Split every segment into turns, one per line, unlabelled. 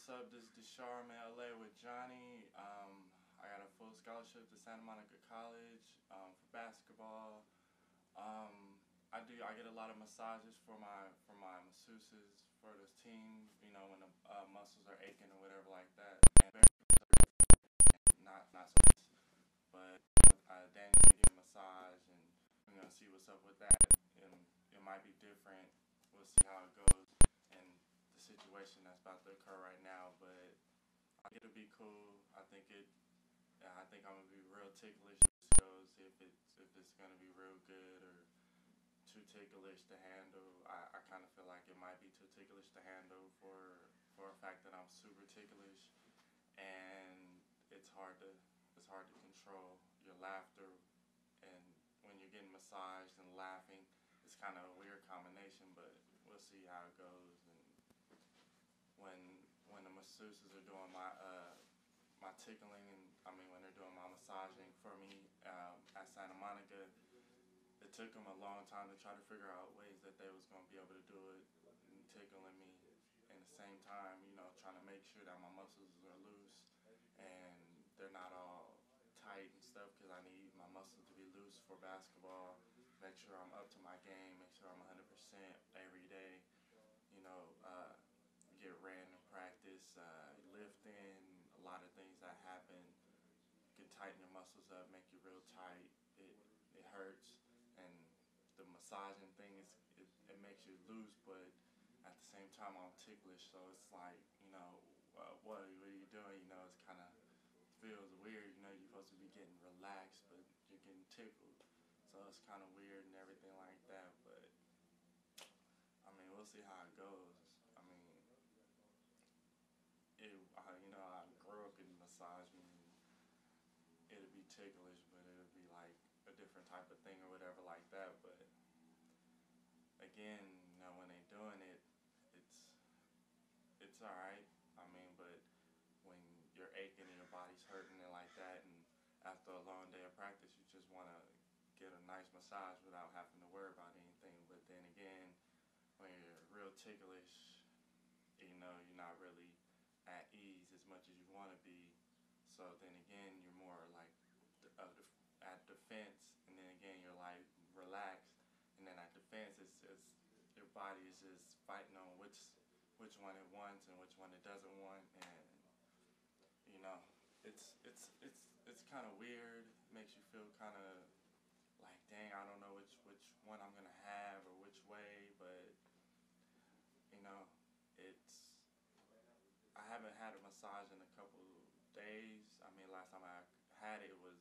What's up? This is Deshar. I'm in LA with Johnny. I got a full scholarship to Santa Monica College for basketball. I get a lot of massages for my masseuses for this team. You know, when the muscles are aching or whatever like that. And very not so much, but Danny's gonna give me a massage, and we're gonna see what's up with that. And it might be different. We'll see how it goes and the situation that's about to occur right now, but it'll be cool. I think I'm gonna be real ticklish as it goes, if it's gonna be real good or too ticklish to handle. I kind of feel like it might be too ticklish to handle for a fact that I'm super ticklish, and it's hard to control your laughter, and when you're getting massaged and laughing, it's kind of a weird combination, but we'll see how it goes. And when the masseuses are doing my tickling, and when they're doing my massaging for me at Santa Monica, it took them a long time to try to figure out ways that they was gonna be able to do it and tickling me, and at the same time, trying to make sure that my muscles are loose and they're not all tight and stuff, because I need my muscles to be loose for basketball. Make sure I'm up to my game. Make sure I'm 100% every day. You know, get random practice, lifting, a lot of things that happen can tighten your muscles up, make you real tight. It hurts, and the massaging thing it makes you loose, but at the same time I'm ticklish, so it's like, what are you doing? It's kind of feels weird. You're supposed to be getting relaxed, but you're getting tickled, so it's kind of weird and everything like that. But we'll see how it goes. I grew up getting massaged, and it'll be ticklish, but it'll be like a different type of thing or whatever like that. But again, when they doing it, it's all right. But when you're aching and your body's hurting and like that, and after a long day of practice, you just want to get a nice massage without having to worry about anything. But then again, when you're real ticklish, you're not really at ease as much as you want to be. So then again, you're more like at defense, and then again, you're like relaxed, and then at defense, it's just your body is just fighting on which one it wants and which one it doesn't want, and it's kind of weird. Makes you feel kind of like, dang, I don't know which one I'm gonna have or which way, but it's I haven't had a massage in a couple days. Last time I had it was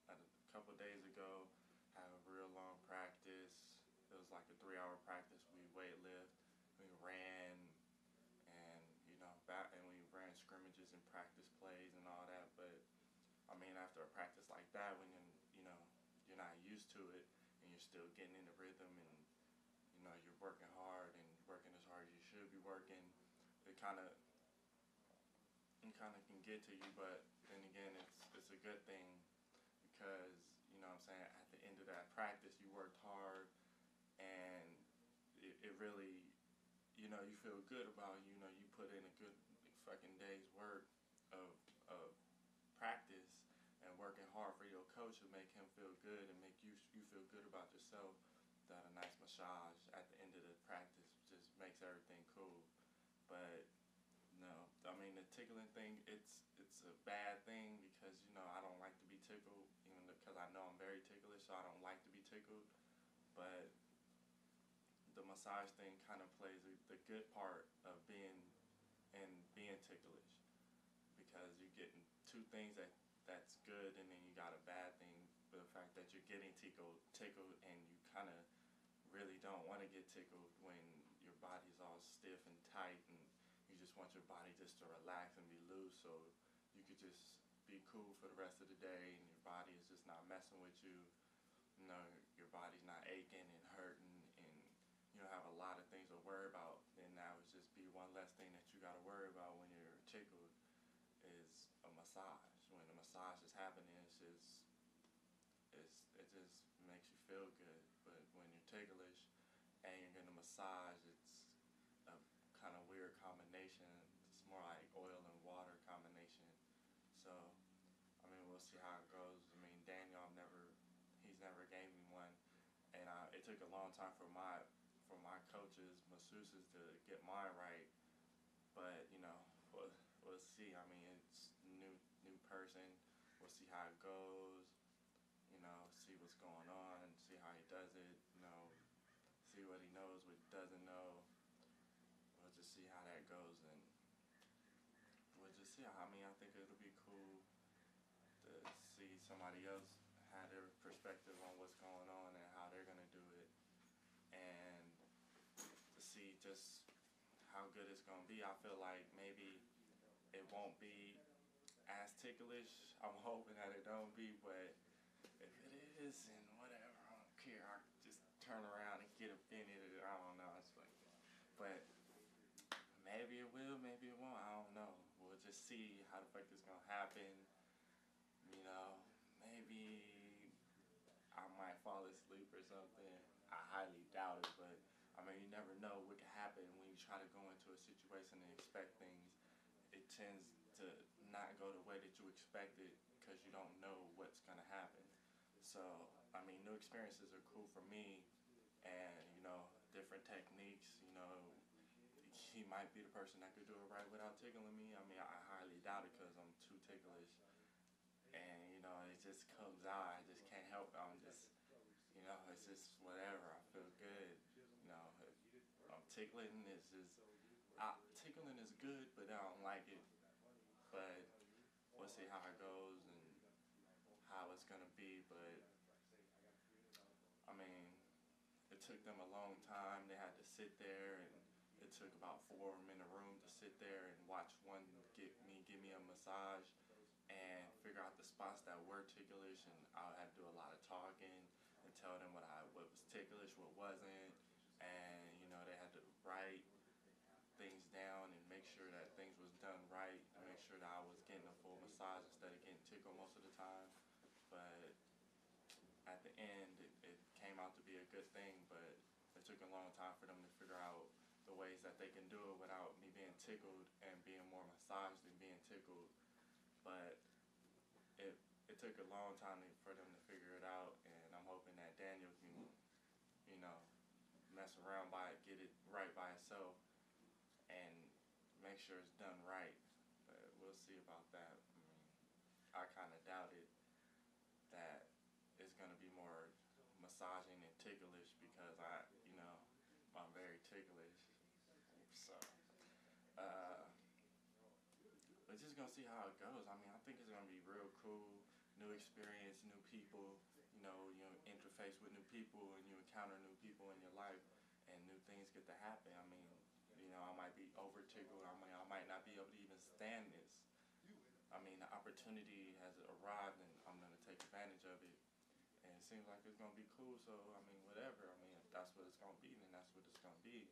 a couple days ago. Had a real long practice. It was like a 3-hour practice. We weightlift, we ran, and and we ran scrimmages and practice plays and all that. But after a practice like that, when you're not used to it and you're still getting in the rhythm, and you're working hard and working as hard as you should be working, it kind of can get to you. But then again, it's a good thing, because at the end of that practice, you worked hard, and it really, you feel good about it. You put in a good fucking day's work of practice and working hard for your coach to make him feel good and make you feel good about yourself. That a nice massage at the end of the practice just makes everything cool. But no, the tickling thing, it's a bad thing, because I don't like to be tickled, even because I know I'm very ticklish, so I don't like to be tickled. But the massage thing kind of plays the good part of being ticklish, because you're getting two things that's good, and then you got a bad thing, the fact that you're getting tickled, and you kind of really don't want to get tickled when your body's all stiff and tight, and you just want your body just to relax and be loose, so you could just be cool for the rest of the day, and your body is just not messing with you. Your body's not aching and hurting, and you don't have a lot of things to worry about. Then that would just be one less thing that you got to worry about when you're tickled, is a massage. When the massage is happening, it just makes you feel good. But when you're ticklish and you're getting a massage, it's a kind of weird combination. It's more like oil and water combination. So I mean, we'll see how it goes. I mean, Daniel, he's never gave me one, and it took a long time for my coaches, masseuses, to get mine right. But we'll see. I mean, it's new person. We'll see how it goes. See what's going on. See how he does it. See what he knows, what he doesn't know. We'll just see how that goes, and we'll just see. I mean, I think it'll be cool to see somebody else have their perspective on what's going on and how they're gonna do it, and to see just how good it's gonna be. I feel like maybe it won't be as ticklish. I'm hoping that it don't be, but if it is, and whatever, I don't care. I just turn around and get offended. I don't know. It's like, but maybe it will, maybe it won't. I don't know. We'll just see how the fuck this gonna happen. Maybe I might fall asleep or something. I highly doubt it, but I mean, you never know what can happen when you try to go into a situation and expect things. It tends to not go the way that you expect it because you don't know what's gonna happen. So I mean, new experiences are cool for me, and different techniques. He might be the person that could do it right without tickling me. I mean, I highly doubt it because I'm too ticklish. And it just comes out. I just can't help it. It's just whatever. I feel good. Tickling is just, tickling is good, but I don't like it. But we'll see how it goes and how it's gonna be. But I mean, it took them a long time. They had to sit there, and it took about 4 of them in the room to sit there and watch one give me a massage and figure out the spots that were ticklish, and I had to do a lot of talking and tell them what was ticklish, what wasn't, and they had to write things down and make sure that things was done right, and make sure that I was getting a full massage instead of getting tickled most of the time. But at the end, it came out to be a good thing, but it took a long time for them to figure out the ways that they can do it without me being tickled and being more massaged than being tickled. But it took a long time for them to figure it out, and I'm hoping that Daniel can, mess around by it, get it right by itself, and make sure it's done right. But we'll see about that. I mean, I kind of doubt it that it's gonna be more massaging and ticklish because I'm very ticklish. So we're just gonna see how it goes. I mean, I think it's gonna be real cool, new experience, new people. You interface with new people and you encounter new people in your life, and new things get to happen. I mean, I might be over tickled. I might not be able to even stand this. I mean, the opportunity has arrived, and I'm gonna take advantage of it. And it seems like it's gonna be cool. So I mean, whatever. I mean, if that's what it's gonna be, then that's what it's gonna be.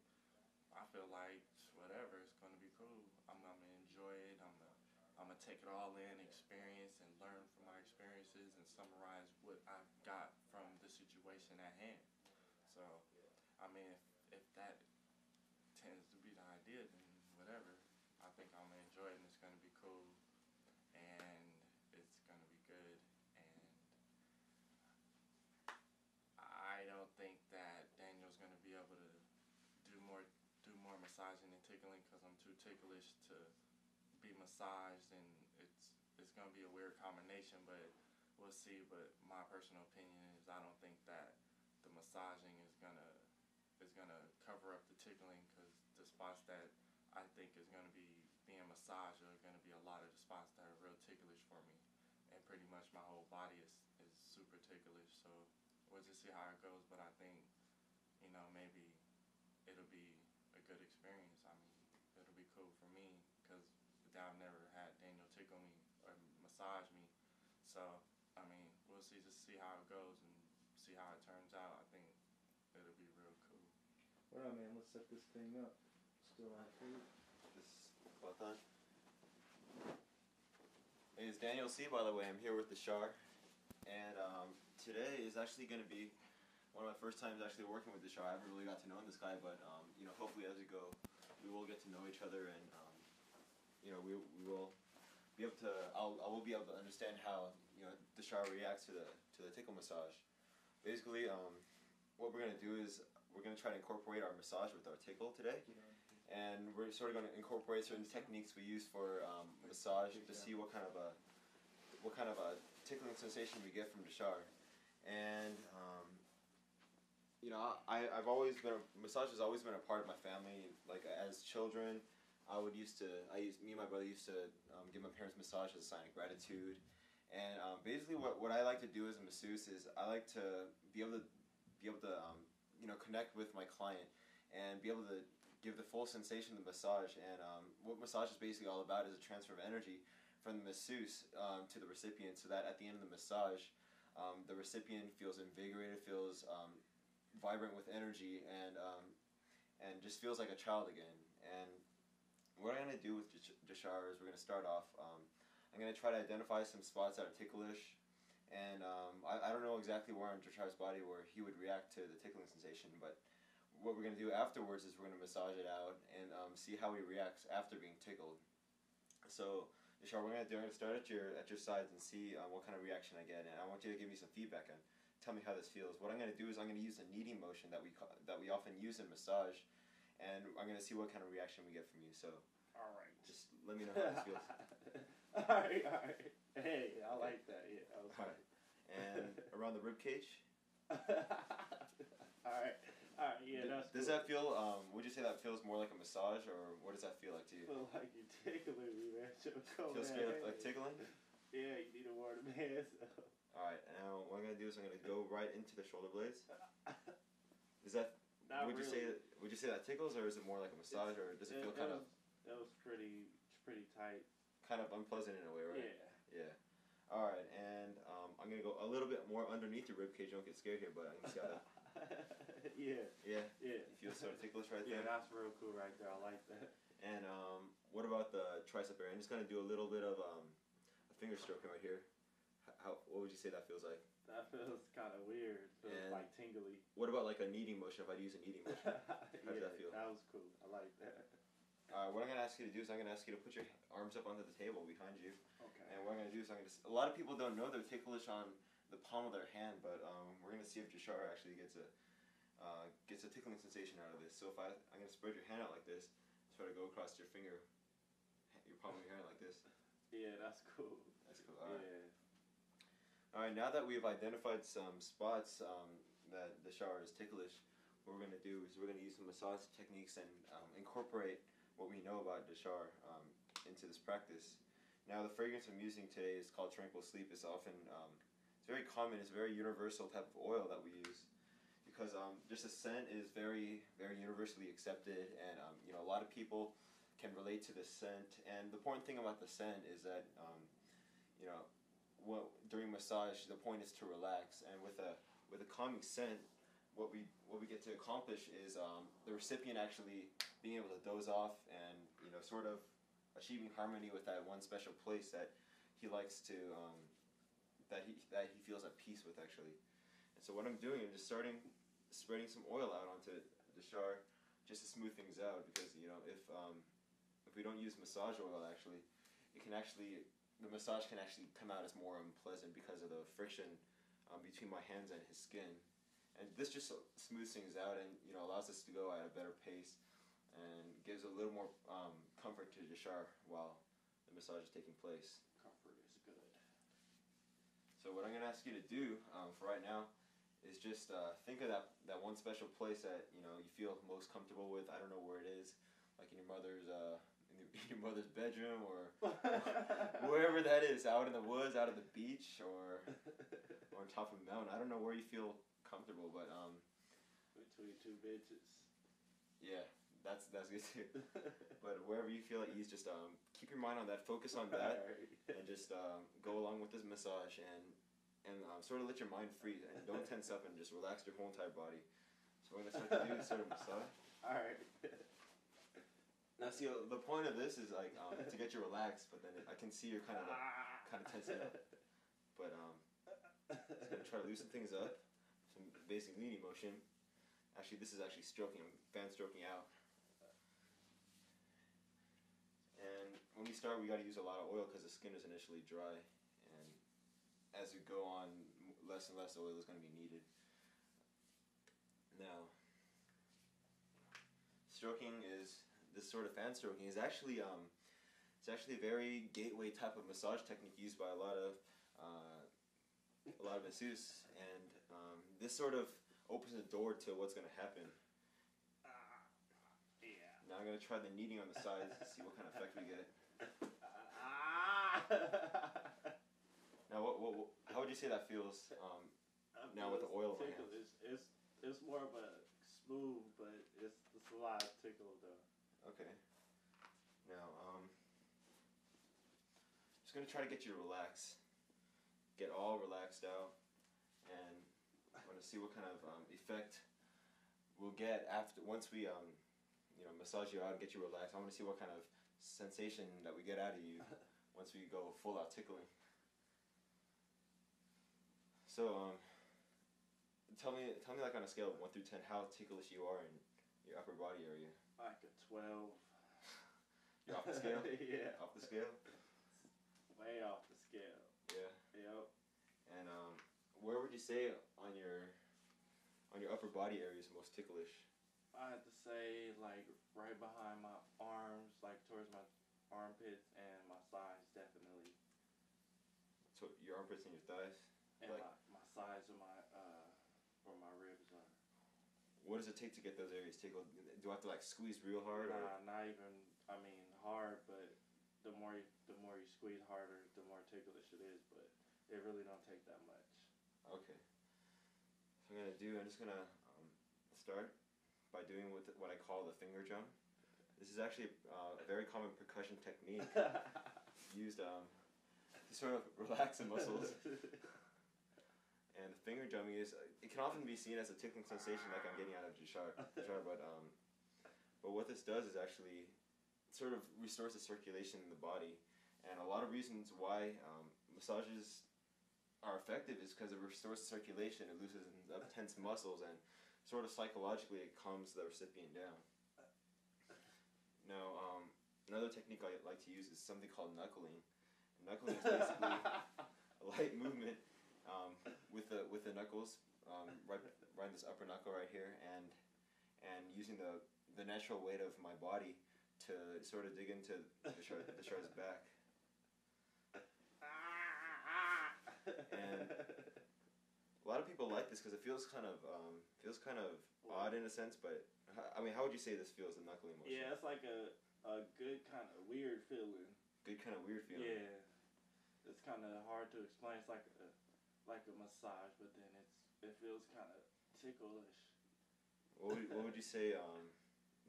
I feel like whatever, it's gonna be cool. I'm gonna enjoy it. I'm gonna take it all in, experience, and learn from my experiences, and summarize what I've got from the situation at hand. So, I mean, if that tends to be the idea, then whatever. I think I'm gonna enjoy it, and it's gonna be cool, and it's gonna be good. And I don't think that Daniel's gonna be able to do more massaging and tickling because I'm too ticklish to be massaged, and it's gonna be a weird combination, but we'll see. But my personal opinion is I don't think that the massaging is gonna cover up the tickling, because the spots that I think is gonna be being massaged are gonna be a lot of the spots that are real ticklish for me, and pretty much my whole body is super ticklish. So we'll just see how it goes. But I think maybe it'll be a good experience. I mean, it'll be cool for me because I've never had Daniel tickle me or massage me. So, I mean, we'll just see how it goes and see how it turns out. I think it'll be real cool.
Well, man, let's set this thing up. Still on food.
This both on. My name is Daniel C, by the way. I'm here with Deshar. And today is actually going to be one of my first times actually working with Deshar. I haven't really got to know this guy, but hopefully as we go, we will get to know each other and we will be able to. I will be able to understand how Deshar reacts to the tickle massage. Basically, what we're gonna do is we're gonna try to incorporate our massage with our tickle today, and we're sort of gonna incorporate certain techniques we use for massage to see what kind of a tickling sensation we get from Deshar. And I've always been massage has always been a part of my family. Like as children, me and my brother used to give my parents massage as a sign of gratitude. And basically, what I like to do as a masseuse is I like to be able to connect with my client and be able to give the full sensation of the massage. And what massage is basically all about is a transfer of energy from the masseuse to the recipient, so that at the end of the massage, the recipient feels invigorated, feels vibrant with energy, and just feels like a child again. And what I'm going to do with Deshar is we're going to start off. I'm going to try to identify some spots that are ticklish, and I don't know exactly where on Deshar's body where he would react to the tickling sensation, but what we're going to do afterwards is we're going to massage it out and see how he reacts after being tickled. So Deshar, I'm going to start at your sides and see what kind of reaction I get, and I want you to give me some feedback and tell me how this feels. What I'm going to do is I'm going to use a kneading motion that we often use in massage, and I'm going to see what kind of reaction we get from you. So,
all right,
just let me know how this feels.
all right. Hey, I like that. Yeah, that was
all right. And around the rib cage.
All right. Yeah,
does that feel? Would you say that feels more like a massage, or what does that feel like to you?
Feel like you're tickling me, man.
Feels straight up like tickling?
Yeah, you need a word of man.
Alright, now what I'm gonna do is I'm gonna go right into the shoulder blades. Is that? Would you say that tickles, or is it more like a massage, or does it feel kind of?
That was pretty tight.
Kind of unpleasant in a way, right?
Yeah.
Alright, and I'm gonna go a little bit more underneath your rib cage. Don't get scared here, but I can see how that.
Yeah.
You feel sort of ticklish right there?
Yeah, that's real cool right there. I like that.
And what about the tricep area? I'm just gonna do a little bit of a finger stroking right here. What would you say that feels like?
That feels kind of weird. It feels like tingly.
What about like a kneading motion? If I use a kneading motion, how does that feel?
That was cool. I like that.
What I'm gonna ask you to do is I'm gonna ask you to put your arms up onto the table behind you.
Okay.
And what I'm gonna do is a lot of people don't know they're ticklish on the palm of their hand, but we're gonna see if Deshar actually gets a tickling sensation out of this. So if I'm gonna spread your hand out like this, try to go across your palm of your hand like this.
Yeah, that's cool.
That's cool. All right. Alright, now that we've identified some spots that Deshar is ticklish, what we're going to do is we're going to use some massage techniques and incorporate what we know about Deshar into this practice. Now, the fragrance I'm using today is called Tranquil Sleep. It's often, it's very common, it's a very universal type of oil that we use, because just the scent is very, very universally accepted, and a lot of people can relate to the scent. And the important thing about the scent is that during massage, the point is to relax, and with a calming scent, what we get to accomplish is the recipient actually being able to doze off and sort of achieving harmony with that one special place that he likes to that he feels at peace with, actually. And so what I'm doing is just spreading some oil out onto Deshar just to smooth things out, because if we don't use massage oil, actually, the massage can actually come out as more unpleasant because of the friction between my hands and his skin. And this just smooths things out and allows us to go at a better pace and gives a little more comfort to Deshar while the massage is taking place.
Comfort is good.
So what I'm going to ask you to do for right now is just think of that one special place that you feel most comfortable with. I don't know where it is, like in your mother's bedroom, or wherever that is, out in the woods, out at the beach, or on top of a mountain. I don't know where you feel comfortable, but
between two bitches.
Yeah, that's good too. But wherever you feel at ease, just keep your mind on that, focus on that, and just go along with this massage and sort of let your mind free, and don't tense up, and just relax your whole entire body. So we're gonna start to do this sort of massage.
All right.
Now, see, the point of this is like to get you relaxed, but then I can see you're kind of tensing up. But just gonna try to loosen things up. Some basic kneading motion. Actually, this is actually stroking, fan stroking out. And when we start, we got to use a lot of oil because the skin is initially dry, and as we go on, less and less oil is going to be needed. Now, stroking is this sort of fan stroking is actually it's actually a very gateway type of massage technique used by a lot of masseuse, and this sort of opens the door to what's going to happen.
Yeah.
Now I'm going to try the kneading on the sides to see what kind of effect we get. Now, how would you say that feels now with the oil on my hands?
It's more of a smooth, but it's a lot of tickle though.
Okay. Now, just going to try to get you to relax. Get all relaxed out, and I want to see what kind of effect we'll get once we massage you out and get you relaxed. I want to see what kind of sensation that we get out of you once we go full out tickling. So tell me like on a scale of 1 through 10 how ticklish you are in your upper body area.
Like a 12.
You're off the scale?
Yeah.
Off the scale?
Way off the scale.
Yeah.
Yep.
And where would you say on your upper body area is most ticklish?
I had to say like right behind my arms, like towards my armpits and my thighs, definitely.
So your armpits and your thighs?
And
like,
my sides of where my ribs are.
What does it take to get those areas tickled? Do I have to like squeeze real hard?
Nah, not even. I mean hard, but the more you squeeze harder, the more ticklish it is. But it really don't take that much.
Okay. So I'm just gonna start by doing what I call the finger drum. This is actually a very common percussion technique used to sort of relax the muscles. And the finger drumming it can often be seen as a tickling sensation like I'm getting out of Deshar, but what this does is actually sort of restores the circulation in the body. And a lot of reasons why massages are effective is because it restores the circulation, it loosens up tense muscles, and sort of psychologically it calms the recipient down. Now, another technique I like to use is something called knuckling. Knuckling is basically a light movement with the knuckles, right this upper knuckle right here, and using the natural weight of my body to sort of dig into Deshar's back. And a lot of people like this because it feels kind of odd in a sense, but I mean, how would you say this feels, the knuckling motion?
Yeah, it's like a good kind of weird feeling.
Good kind of weird feeling.
Yeah, it's kind of hard to explain. It's like a massage, but then it feels kind of ticklish.
What would you say?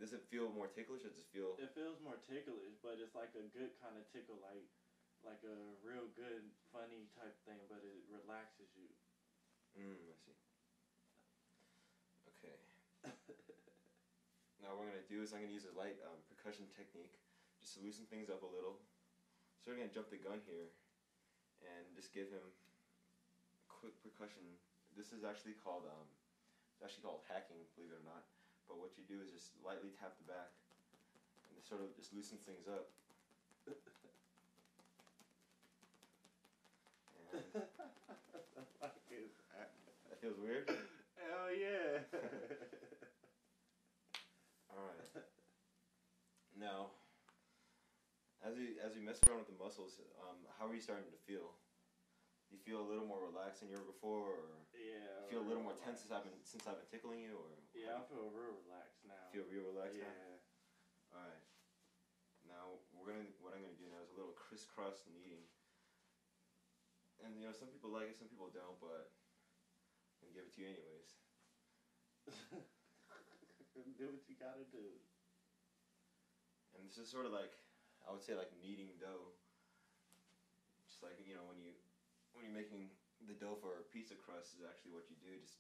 Does it feel more ticklish, or does it feel?
It feels more ticklish, but it's like a good kind of tickle, like a real good, funny type thing, but it relaxes you.
I see. Okay. Now what I'm gonna do is I'm gonna use a light percussion technique, just to loosen things up a little. So we're gonna jump the gun here, and just give him quick percussion. This is actually called hacking, believe it or not. But what you do is just lightly tap the back, and it sort of just loosens things up. And
The fuck is that?
That feels weird?
Hell yeah!
Alright. Now, as we mess around with the muscles, how are you starting to feel? Do you feel a little more relaxed than you were before, or
Yeah.
feel a little more tense since I've been tickling you, or?
Yeah, I feel real relaxed now.
Feel real relaxed now?
Yeah.
Alright. Now what I'm gonna do now is a little crisscross kneading. And some people like it, some people don't, but I'm gonna give it to you anyways.
Do what you gotta do.
And this is sort of like, I would say, like kneading dough. Just like when you're making the dough for a pizza crust is actually what you do. Just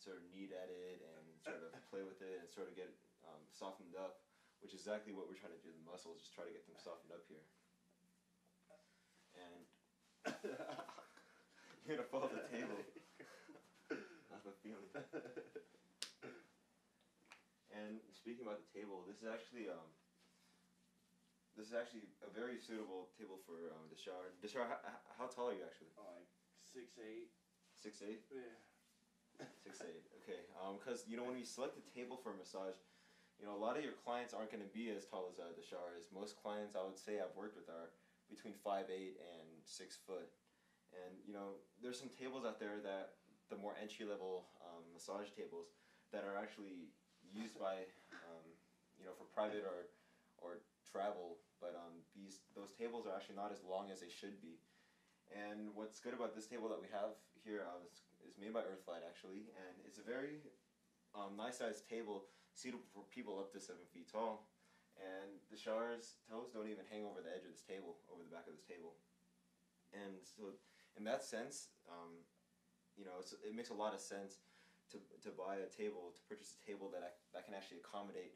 sort of knead at it and sort of play with it and sort of get it softened up, which is exactly what we're trying to do to the muscles, just try to get them softened up here. And you're gonna fall off the table. I have a feeling. And speaking about the table, this is actually this is actually a very suitable table for Deshar. Deshar, how tall are you actually?
Like 6'8".
6'8"?
Yeah.
6'8". Okay. Because when you select a table for a massage, a lot of your clients aren't going to be as tall as Deshar is. Most clients, I would say, I've worked with are between 5'8" and 6 foot. And there's some tables out there that the more entry level massage tables that are actually used by for private or travel, but those tables are actually not as long as they should be. And what's good about this table that we have here is made by Earthlight actually, and it's a very nice sized table suitable for people up to 7 feet tall. And Deshar's toes don't even hang over the edge of this table, over the back of this table. And so, in that sense, it makes a lot of sense to buy a table, to purchase a table that can actually accommodate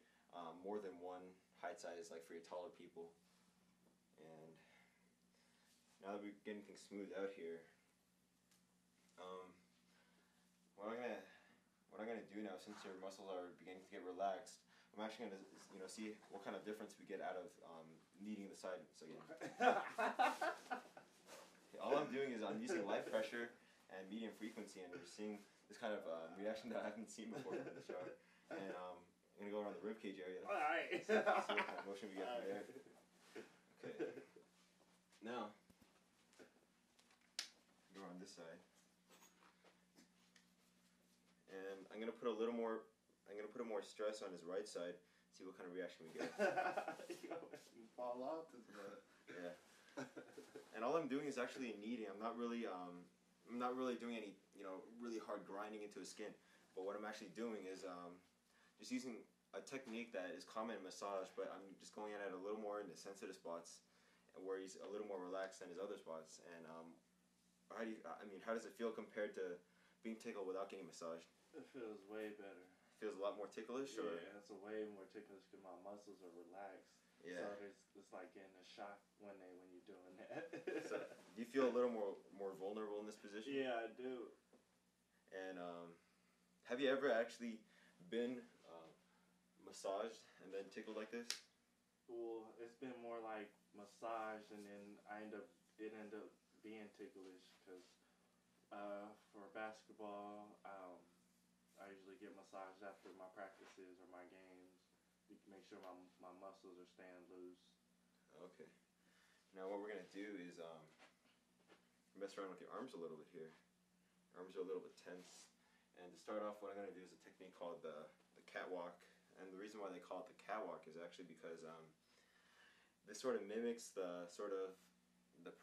more than one height size, like for your taller people. And now that we're getting things smoothed out here, what I'm gonna do now, since your muscles are beginning to get relaxed, I'm actually gonna see what kind of difference we get out of kneading the sides again. All I'm doing is I'm using light pressure and medium frequency, and we're seeing this kind of reaction that I haven't seen before in the shower. And I'm gonna go around the ribcage area.
All right.
See what kind of motion we get from there. Okay. Now, go on this side, and I'm gonna put a little more. I'm gonna put more stress on his right side. See what kind of reaction we get.
You fall off this butt.
Yeah. And all I'm doing is actually kneading. I'm not really doing any really hard grinding into his skin. But what I'm actually doing is just using a technique that is common in massage, but I'm just going at it a little more in the sensitive spots, where he's a little more relaxed than his other spots. And how does it feel compared to being tickled without getting massaged?
It feels way better.
Feels a lot more ticklish, or?
Yeah, it's a way more ticklish because my muscles are relaxed.
Yeah.
So it's like getting a shock when you're doing that.
So, do you feel a little more vulnerable in this position?
Yeah, I do.
And have you ever actually been massaged and then tickled like this?
Well, it's been more like massage, and then it ended up being ticklish because for basketball, I usually get massaged after my practices or my games. You can make sure my muscles are staying loose.
Okay. Now what we're gonna do is mess around with your arms a little bit here. Your arms are a little bit tense. And to start off, what I'm gonna do is a technique called the catwalk. And the reason why they call it the catwalk is actually because this sort of mimics the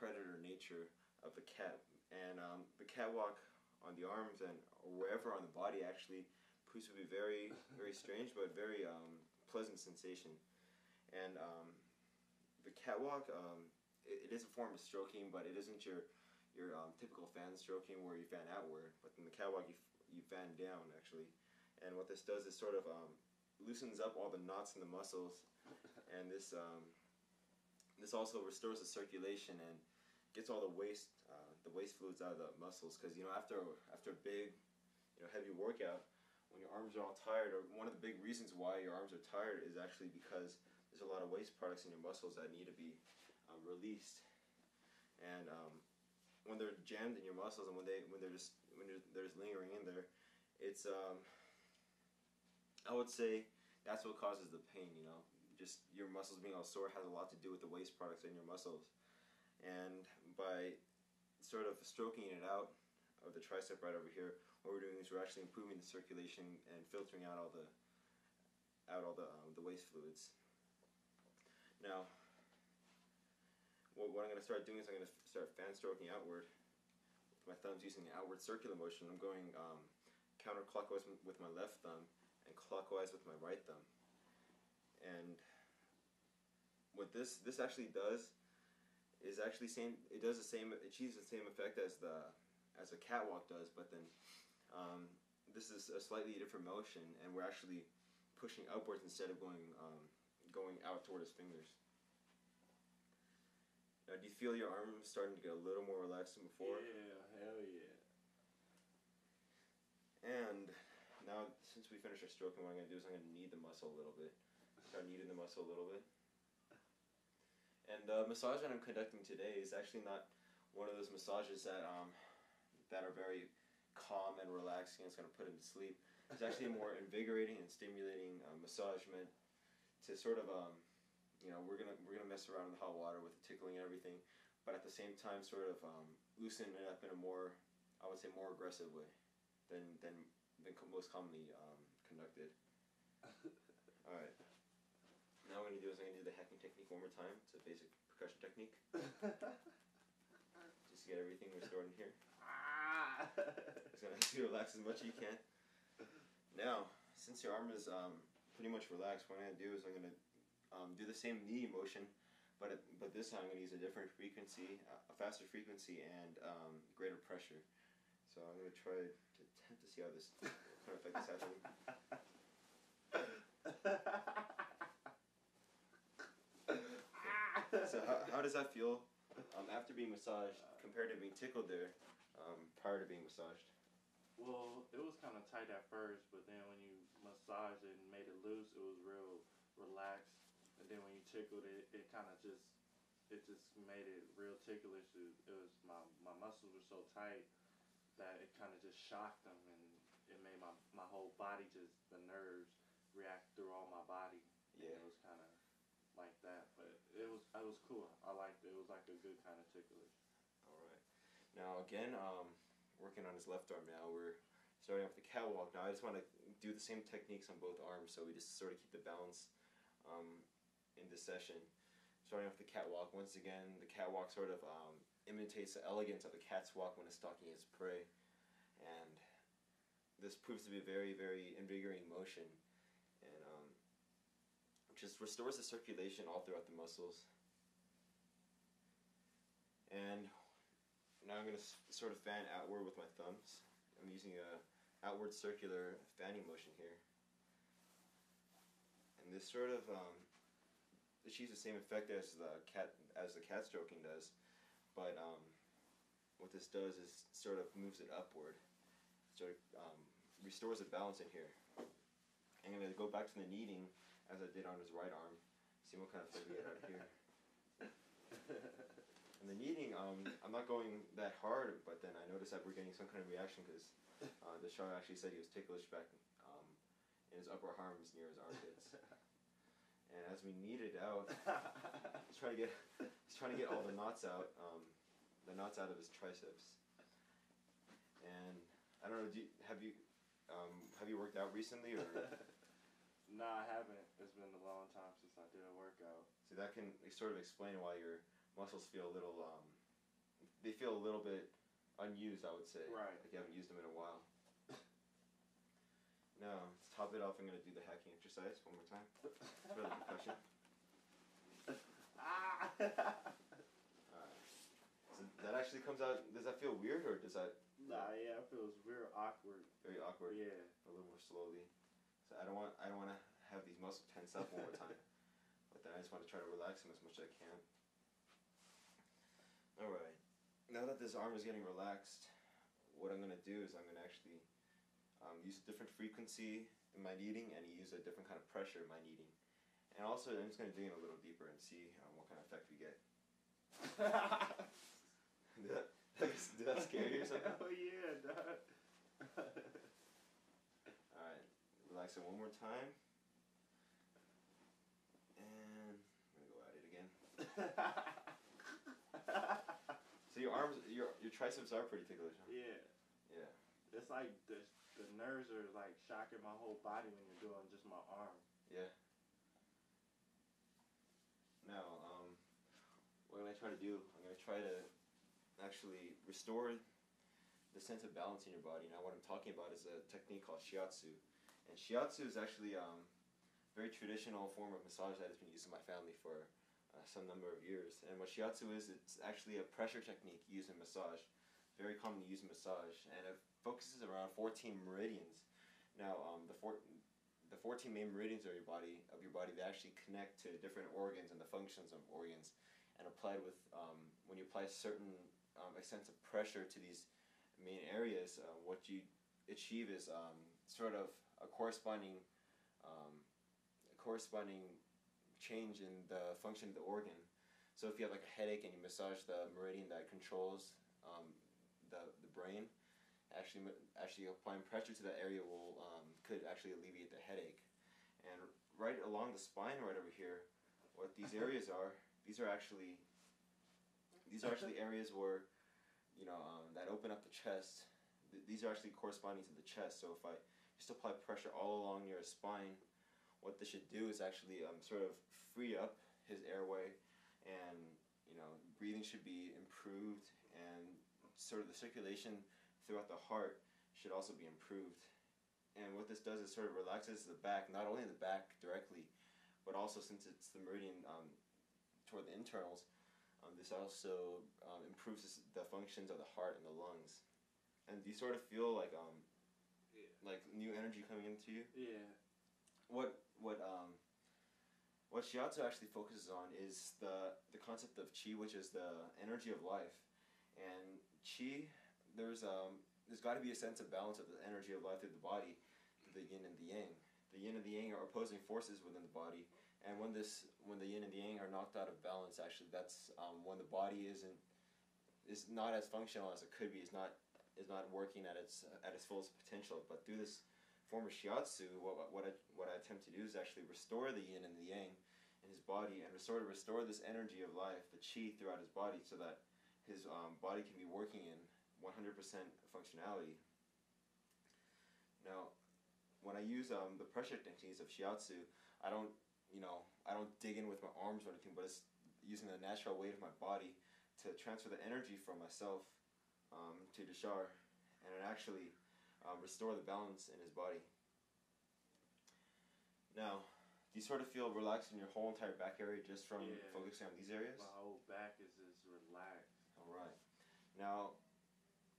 predator nature of the cat. And the catwalk on the arms and wherever on the body actually proves to be very, very strange, but very pleasant sensation. And the catwalk, it is a form of stroking, but it isn't your typical fan stroking where you fan outward. But in the catwalk, you fan down actually. And what this does is sort of loosens up all the knots in the muscles, and this also restores the circulation and gets all the waste fluids out of the muscles. Because after a big heavy workout, when your arms are all tired, or one of the big reasons why your arms are tired is actually because there's a lot of waste products in your muscles that need to be released. And when they're jammed in your muscles, and when they're just lingering in there, it's I would say that's what causes the pain. Just your muscles being all sore has a lot to do with the waste products in your muscles. And by sort of stroking it out of the tricep right over here, what we're doing is we're actually improving the circulation and filtering out all the waste fluids. Now, what I'm going to start doing is I'm going to start fan stroking outward. My thumb's using an outward circular motion. I'm going counterclockwise with my left thumb and clockwise with my right thumb. And what this actually does is actually it achieves the same effect as a catwalk does, but then this is a slightly different motion, and we're actually pushing upwards instead of going out toward his fingers. Now, do you feel your arms starting to get a little more relaxed than before?
Yeah, hell yeah.
And now, since we finished our stroking, what I'm going to do is I'm going to knead the muscle a little bit. Start kneading the muscle a little bit. The massage that I'm conducting today is actually not one of those massages that are very calm and relaxing. It's going to put him to sleep. It's actually a more invigorating and stimulating massage meant to sort of we're gonna mess around in the hot water with the tickling and everything, but at the same time sort of loosen it up in a more, I would say, more aggressive way than most commonly conducted. All right. Now what I'm gonna do is I'm gonna do the hacking technique one more time. It's a basic percussion technique. Just to get everything restored in here. Just gonna have to relax as much as you can. Now, since your arm is pretty much relaxed, what I'm gonna do is I'm gonna do the same knee motion, but this time I'm gonna use a different frequency, a faster frequency, and greater pressure. So I'm gonna try to attempt to see how this kind of affect this happening. So how does that feel after being massaged compared to being tickled there prior to being massaged?
Well, it was kind of tight at first, but then when you massaged it and made it loose, it was real relaxed. And then when you tickled it, it just made it real ticklish. It was my muscles were so tight that it kind of just shocked them, and it made my whole body, just the nerves react through all my body.
Yeah.
And it was kind of like that, but it was cool. I liked it. It was like a good kind of ticklish.
All right. Now again, working on his left arm now. We're starting off the catwalk. Now I just want to do the same techniques on both arms, so we just sort of keep the balance in this session. Starting off the catwalk. Once again, the catwalk sort of imitates the elegance of a cat's walk when it's stalking its prey, and this proves to be a very, very invigorating motion, and just restores the circulation all throughout the muscles. And now I'm going to sort of fan outward with my thumbs. I'm using a outward circular fanning motion here. And this sort of achieves the same effect as the cat stroking does, but what this does is sort of moves it upward. Sort of restores the balance in here. I'm going to go back to the kneading as I did on his right arm. See what kind of thing we get out of here. And the kneading, I'm not going that hard, but then I noticed that we're getting some kind of reaction because Deshar actually said he was ticklish back in his upper arms near his armpits. And as we knead it out, he's trying to get all the knots out of his triceps. And I don't know, have you worked out recently or?
No, I haven't. It's been a long time since I did a workout.
So that can sort of explain why your muscles feel a little, they feel a little bit unused, I would say.
Right.
Like you haven't used them in a while. Now, to top it off, I'm going to do the hacking exercise one more time for the percussion. Alright. So that actually comes out, does that feel weird or does that?
Nah, yeah, it feels real awkward.
Very awkward?
Yeah.
A little more slowly. So I don't want to have these muscles tense up one more time. But then I just want to try to relax them as much as I can. Alright. Now that this arm is getting relaxed, what I'm going to do is I'm going to actually use a different frequency in my kneading and use a different kind of pressure in my kneading. And also I'm just going to dig in a little deeper and see what kind of effect we get. Did that scare you or something?
Oh yeah, dog.
Alright, relax it one more time. And I'm going to go at it again. So your arms, your triceps are pretty ticklish, huh?
Yeah.
Yeah.
It's like the nerves are like shocking my whole body when you're doing just my arm.
Yeah. Now, what I'm going to try to do, I'm going to try to actually restore the sense of balance in your body. Now what I'm talking about is a technique called shiatsu. And shiatsu is actually a very traditional form of massage that has been used in my family for some number of years. And what shiatsu is, it's actually a pressure technique used in massage, very commonly used in massage, and it focuses around 14 meridians. Now, the 14 main meridians of your body, they actually connect to different organs and the functions of organs, and applied with when you apply certain extensive pressure to these main areas, what you achieve is sort of a corresponding change in the function of the organ. So if you have like a headache and you massage the meridian that controls the brain, actually applying pressure to that area will could actually alleviate the headache. And right along the spine, right over here, what these areas are, these are actually areas where that open up the chest. These are actually corresponding to the chest. So if I just apply pressure all along your spine, what this should do is actually sort of free up his airway, and breathing should be improved, and sort of the circulation throughout the heart should also be improved. And what this does is sort of relaxes the back, not only the back directly, but also since it's the meridian toward the internals, this also improves the functions of the heart and the lungs. And do you sort of feel like new energy coming into you?
Yeah.
What shiatsu actually focuses on is the concept of chi, which is the energy of life. And chi, there's got to be a sense of balance of the energy of life through the body, the yin and the yang. The yin and the yang are opposing forces within the body, and when the yin and the yang are knocked out of balance, actually that's when the body is not as functional as it could be, is not working at its fullest potential. But through this form of shiatsu, what I attempt to do is actually restore the yin and the yang in his body, and restore this energy of life, the chi, throughout his body, so that his body can be working in 100% functionality. Now, when I use the pressure techniques of shiatsu, I don't dig in with my arms or anything, but it's using the natural weight of my body to transfer the energy from myself to Deshar, and it actually restore the balance in his body. Now, do you sort of feel relaxed in your whole entire back area just from focusing on these areas?
My whole back is just relaxed.
All right. Now,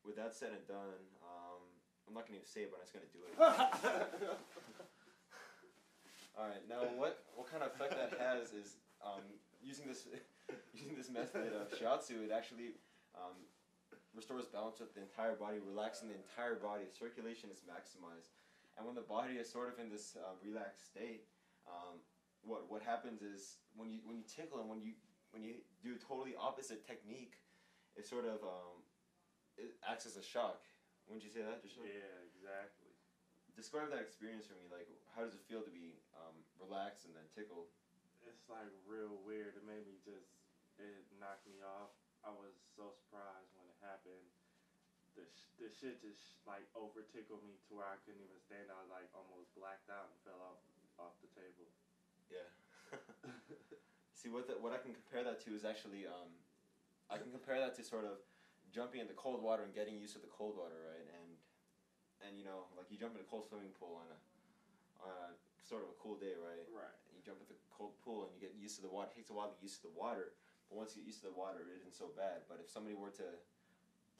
with that said and done, I'm not going to even say it, but I'm just going to do it. All right. Now, what kind of effect that has is using this method of shiatsu, it actually restores balance with the entire body, relaxing the entire body. Circulation is maximized, and when the body is sort of in this relaxed state, what happens is when you tickle and when you do a totally opposite technique, it sort of it acts as a shock. Wouldn't you say that, Deshar?
Yeah, exactly.
Describe that experience for me. Like, how does it feel to be relaxed and then tickled?
It's like real weird. It made me it knocked me off. I was so surprised when it happened. The shit just like over tickled me to where I couldn't even stand. I was like almost blacked out and fell off the table.
Yeah. See, what I can compare that to is actually I can compare that to sort of jumping in the cold water and getting used to the cold water, right? And like you jump in a cold swimming pool on a sort of a cool day, right?
Right.
And you jump in the cold pool and you get used to the water. It takes a while to get used to the water, but once you get used to the water, it isn't so bad. But if somebody were to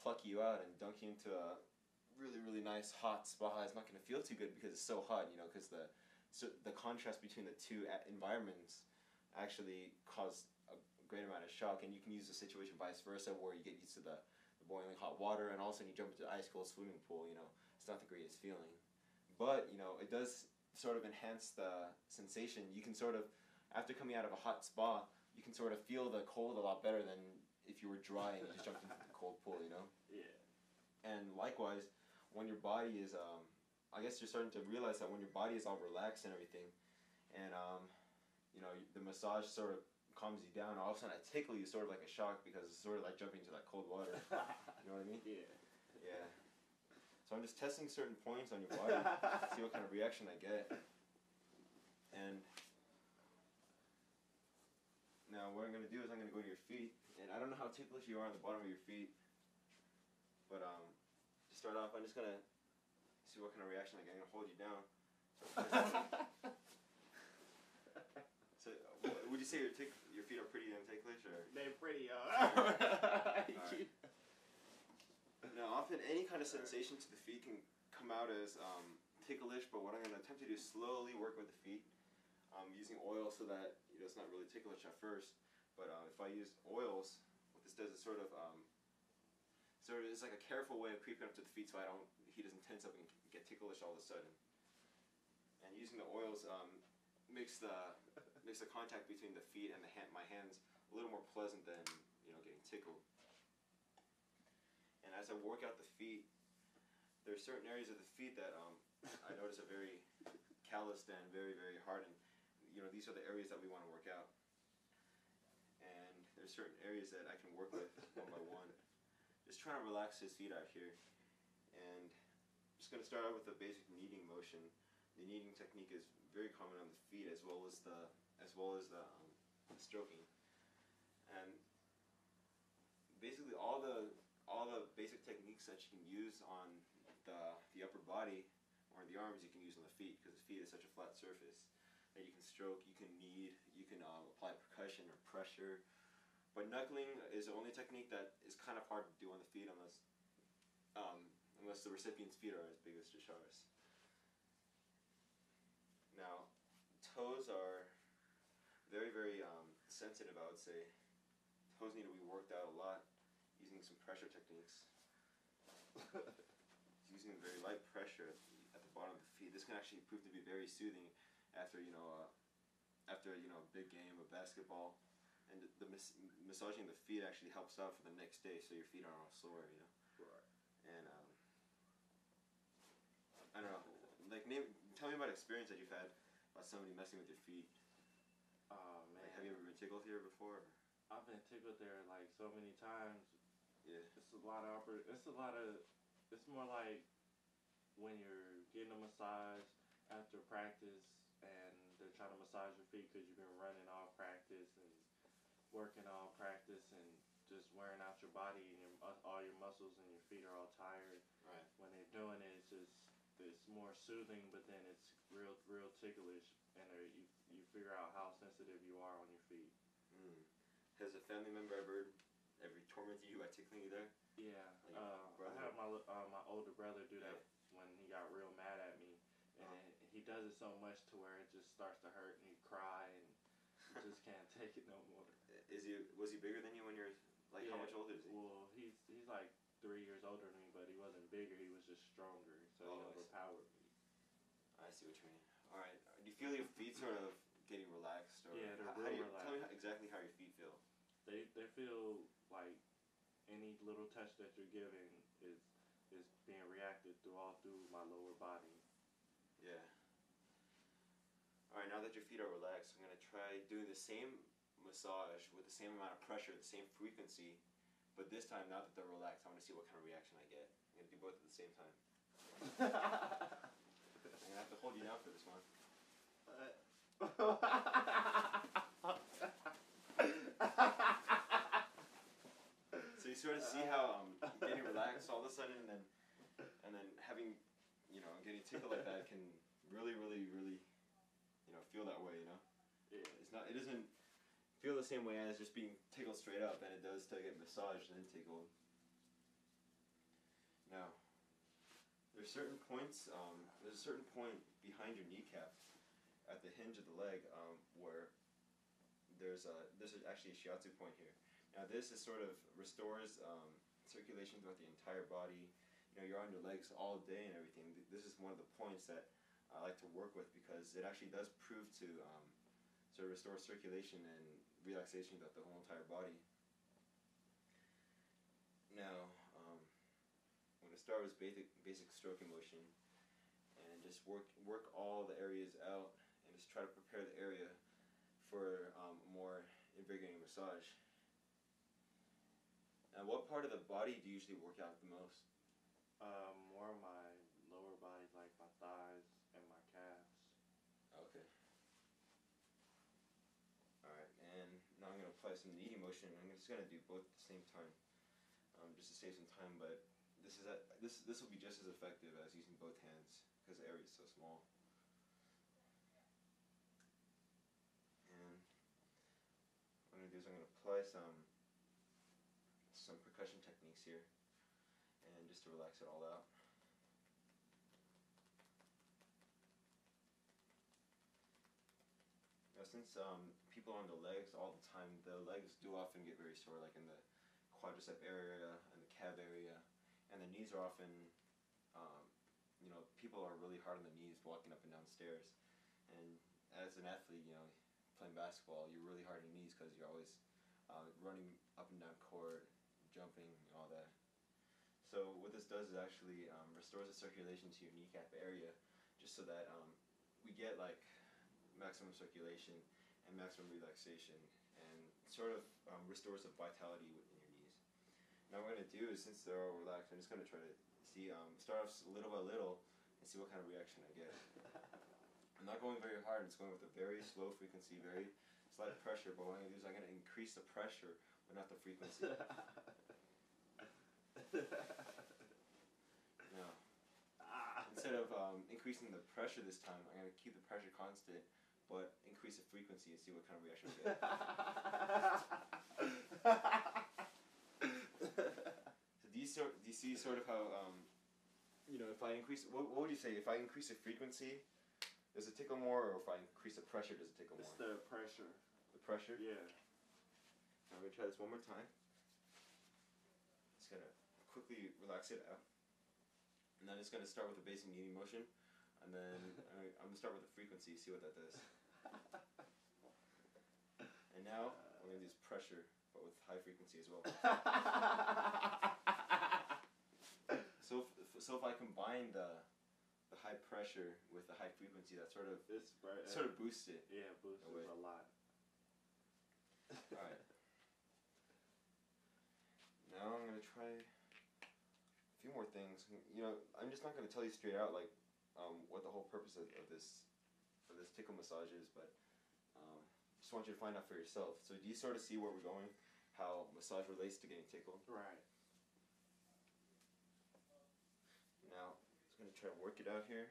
pluck you out and dunk you into a really, really nice hot spa, it's not going to feel too good because it's so hot, because the contrast between the two environments actually cause a great amount of shock. And you can use the situation vice versa, where you get used to the boiling hot water and all of a sudden you jump into an ice cold swimming pool. It's not the greatest feeling, but it does sort of enhance the sensation. You can sort of, after coming out of a hot spa, you can sort of feel the cold a lot better than if you were dry and you just jumped into the cold pool.
Yeah.
And likewise, when your body is I guess you're starting to realize that when your body is all relaxed and everything, and the massage sort of calms you down, all of a sudden I tickle you, sort of like a shock, because it's sort of like jumping into that cold water. You know what I mean?
Yeah.
Yeah. So I'm just testing certain points on your body, see what kind of reaction I get. And now what I'm going to do is I'm going to go to your feet, and I don't know how ticklish you are on the bottom of your feet, but to start off, I'm just going to see what kind of reaction I get. I'm going to hold you down. So, would you say your feet are pretty damn ticklish, or?
They're pretty,
Right. Now, often any kind of sensation to the feet can come out as ticklish, but what I'm going to attempt to do is slowly work with the feet, using oil so that it's not really ticklish at first. But if I use oils, what this does is sort of it's like a careful way of creeping up to the feet, so he doesn't tense up and get ticklish all of a sudden. And using the oils makes the contact between the feet and my hands a a little more pleasant than getting tickled. And as I work out the feet, there are certain areas of the feet that I notice are very calloused and very, very hardened. These are the areas that we want to work out. And there's certain areas that I can work with one by one. Just trying to relax his feet out here. And I'm just going to start out with the basic kneading motion. The kneading technique is very common on the feet as well as the stroking. And basically all the basic techniques that you can use on the upper body or the arms you can use on the feet, because the feet is such a flat surface that you can stroke, you can knead, you can apply percussion or pressure. But knuckling is the only technique that is kind of hard to do on the feet unless the recipient's feet are as big as Deshar's. Now, toes are very, very sensitive, I would say. Toes need to be worked out a lot using some pressure techniques. Using very light pressure at the bottom of the feet. This can actually prove to be very soothing after a big game of basketball. And the massaging the feet actually helps out for the next day, so your feet aren't all sore,
Right.
And I don't know. Tell me about experience that you've had about somebody messing with your feet.
Oh man.
Have you ever been tickled here before?
I've been tickled there like so many times.
Yeah.
It's more like when you're getting a massage after practice and they're trying to massage your feet because you've been running all practice and working all practice and just wearing out your body and all your muscles and your feet are all tired.
Right.
When they're doing it, it's more soothing, but then it's real ticklish, and you figure out how sensitive you are on your feet.
Has a family member ever tormented you by tickling you there?
Yeah,
Like
I had my older brother do that when he got real mad at me, and he does it so much to where it just starts to hurt and you cry and you just can't take it no more.
Was he bigger than you when you're like
Yeah,
how much older is he?
Well, he's like 3 years older than me, but he wasn't bigger. He was just stronger, so he overpowered me.
I see what you mean. All right. Do you feel your feet sort of getting relaxed, or
Yeah, they're
how
real
relaxed. Tell me exactly how your feet feel.
They feel like any little touch that you're giving is being reacted through my lower body.
Yeah. All right. Now that your feet are relaxed, I'm gonna try doing the same massage with the same amount of pressure, the same frequency, but this time now that they're relaxed, I want to see what kind of reaction I get. I'm gonna do both at the same time. I'm gonna have to hold you down for this one. So you sort of see how I'm getting relaxed all of a sudden, and then having, getting tickled like that can really, really, really, feel that way.
Yeah.
It doesn't feel the same way as just being tickled straight up, and it does to get massaged and then tickled. Now, there's certain points. There's a certain point behind your kneecap, at the hinge of the leg, where there's actually a shiatsu point here. Now this is sort of restores circulation throughout the entire body. You're on your legs all day and everything. This is one of the points that I like to work with because it actually does prove to sort of restore circulation and relaxation throughout the whole entire body. Now, I'm going to start with basic stroking motion and just work all the areas out and just try to prepare the area for a more invigorating massage. Now, what part of the body do you usually work out the most?
More of my lower body, like my thighs and my calves.
Okay. Alright, and now I'm going to apply some kneading motion. I'm just going to do both at the same time, just to save some time, but this will be just as effective as using both hands because the area is so small. And what I'm going to do is I'm going to apply some percussion techniques here, and just to relax it all out. Now, since people on the legs all the time, the legs do often get very sore, like in the quadricep area and the calf area, and the knees are often, people are really hard on the knees walking up and down stairs, and as an athlete, playing basketball, you're really hard on your knees because you're always running up and down court, jumping, and all that. So what this does is actually restores the circulation to your kneecap area, just so that we get like maximum circulation and maximum relaxation, and sort of restores the vitality within your knees. Now what I'm going to do is, since they're all relaxed, I'm just going to try to see, start off little by little and see what kind of reaction I get. I'm not going very hard, it's going with a very slow frequency, very slight pressure, but what I'm going to do is I'm going to increase the pressure, but not the frequency. Now, instead of increasing the pressure this time, I'm going to keep the pressure constant, but increase the frequency and see what kind of reaction I get. So do you see sort of how, if I increase, what would you say, if I increase the frequency, does it tickle more, or if I increase the pressure, does it tickle more?
It's the pressure.
The pressure?
Yeah.
I'm going to try this one more time. Just going to quickly relax it out. And then it's going to start with the basic kneading motion. And then I'm going to start with the frequency, see what that does. And now I'm going to use pressure, but with high frequency as well. So if I combine the high pressure with the high frequency, that sort of boosts it.
Yeah, boosts it a lot.
Alright. Now I'm gonna try a few more things. I'm just not gonna tell you straight out like what the whole purpose of this tickle massage is, but just want you to find out for yourself. So do you sort of see where we're going? How massage relates to getting tickled?
Right.
Now, I'm just going to try to work it out here.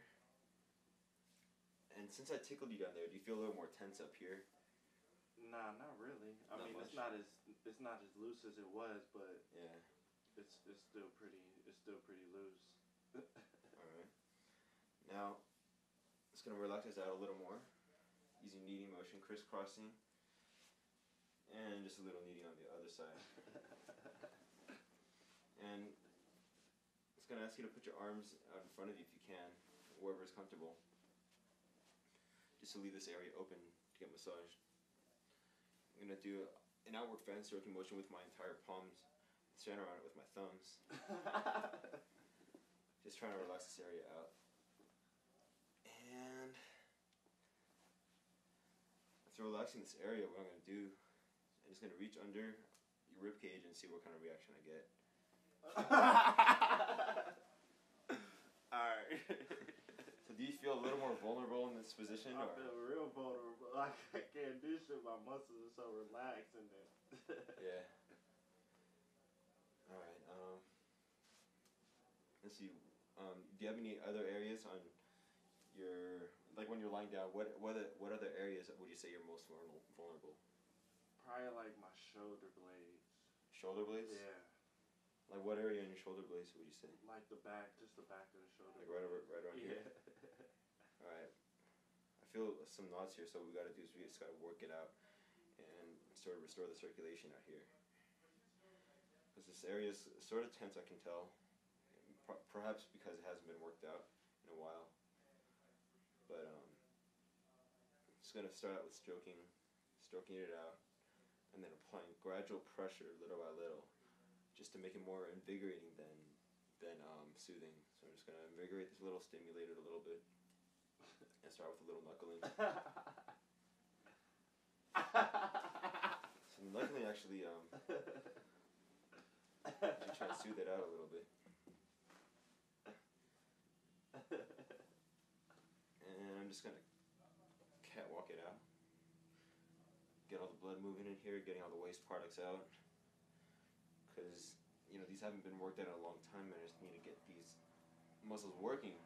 And since I tickled you down there, do you feel a little more tense up here?
Nah, not really. I mean,
much?
it's not as loose as it was, but
yeah,
it's still pretty loose.
All right. Now, just going to relax this out a little more, using kneading motion, crisscrossing, and just a little kneading on the other side. And I'm going to ask you to put your arms out in front of you if you can, wherever is comfortable, just to leave this area open to get massaged. I'm going to do an outward fan stroking motion with my entire palms, stand around it with my thumbs. Just trying to relax this area out. And after relaxing this area, what I'm going to do, I'm just going to reach under your rib cage and see what kind of reaction I get.
Alright.
So do you feel a little more vulnerable in this position?
I feel real vulnerable. Like I can't do shit. My muscles are so relaxed in there.
Yeah. Alright, let's see. Do you have any other areas on your, like when you're lying down, what other areas would you say you're most vulnerable?
Probably like my shoulder blades.
Shoulder blades?
Yeah.
Like what area in your shoulder blades would you say?
Like the back, just the back of the shoulder.
Like right around here?
Yeah.
Alright. I feel some knots here, so what we gotta do is we just gotta work it out and sort of restore the circulation out here. Because this area is sort of tense, I can tell. Perhaps because it hasn't been worked out in a while. But just gonna start out with stroking it out, and then applying gradual pressure little by little, just to make it more invigorating than soothing. So I'm just gonna invigorate this little, stimulate it a little bit, and start with a little knuckling. So knuckling actually, you try to soothe it out a little bit. And I'm just gonna catwalk it out. Get all the blood moving in here, getting all the waste products out. Because, these haven't been worked out in a long time, and I just need to get these muscles working.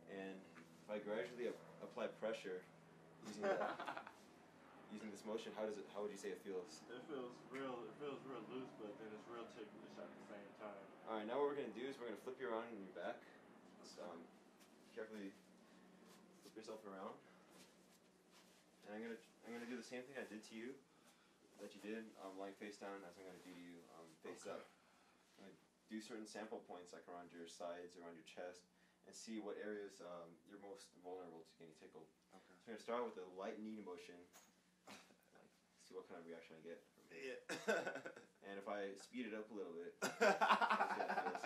And if I gradually apply pressure using this motion, how would you say it feels?
It feels real loose, but then it's real ticklish at the same time.
Alright, now what we're gonna do is we're gonna flip you around on your back. Just, carefully flip yourself around. And I'm gonna do the same thing I did to you, that you did, lying face down, as I'm gonna do to you, face up. I'm gonna do certain sample points, like around your sides, around your chest, and see what areas you're most vulnerable to getting tickled.
Okay.
So I'm gonna start with a light kneading motion. See what kind of reaction I get. here.
Yeah.
And if I speed it up a little bit, let's see how it feels.